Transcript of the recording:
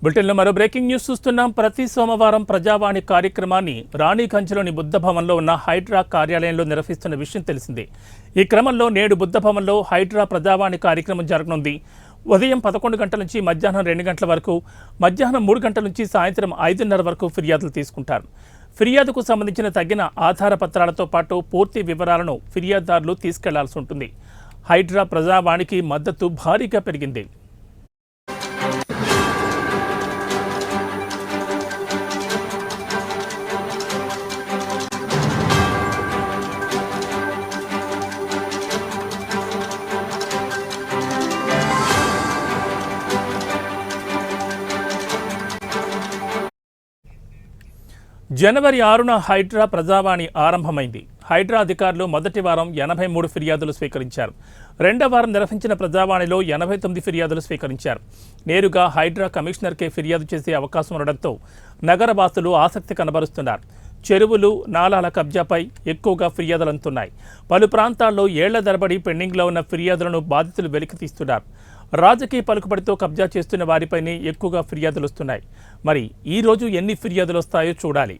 బులెటిన్లో మరో breaking news చూస్తున్నాం. ప్రతి సోమవారం ప్రజావాణి కార్యక్రమాన్ని రాణిగంజ్లోని బుద్ధభవన్లో ఉన్న హైడ్రా కార్యాలయంలో నిర్వహిస్తున్న విషయం తెలిసిందే. ఈ క్రమంలో నేడు బుద్ధభవన్లో హైడ్రా ప్రజావాణి కార్యక్రమం జరగనుంది. ఉదయం 11 గంటల నుంచి మధ్యాహ్నం 2 గంటల వరకు, మధ్యాహ్నం 3 గంటల నుంచి సాయంత్రం 5:30 వరకు ఫిర్యాదులు తీసుకుంటారు. ఫిర్యాదుకు సంబంధించిన తగిన ఆధార పత్రాలతో పాటు పూర్తి వివరాలను ఫిర్యాదుదారులు తీసుకెళ్లాల్సి ఉంటుంది. హైడ్రా ప్రజావాణికి మద్దతు భారీగా పెరిగింది. జనవరి 6న హైడ్రా ప్రజావాణి ఆరంభమైంది. హైడ్రా అధికారులు మొదటి వారం 83 ఫిర్యాదులు స్వీకరించారు. రెండవ వారం నిర్వహించిన ప్రజావాణిలో 89 ఫిర్యాదులు స్వీకరించారు. నేరుగా హైడ్రా కమిషనర్కే ఫిర్యాదు చేసే అవకాశం ఉండడంతో నగరవాసులు ఆసక్తి కనబరుస్తున్నారు. చెరువులు, నాలాల కబ్జాపై ఎక్కువగా ఫిర్యాదులు అందుతున్నాయి. పలు ప్రాంతాల్లో ఏళ్ల తరబడి పెండింగ్లో ఉన్న ఫిర్యాదులను బాధితులు వెలికితీస్తున్నారు. రాజకీయ పలుకుబడితో కబ్జా చేస్తున్న వారిపైనే ఎక్కువగా ఫిర్యాదులు వస్తున్నాయి. మరి ఈ రోజు ఎన్ని ఫిర్యాదులు వస్తాయో చూడాలి.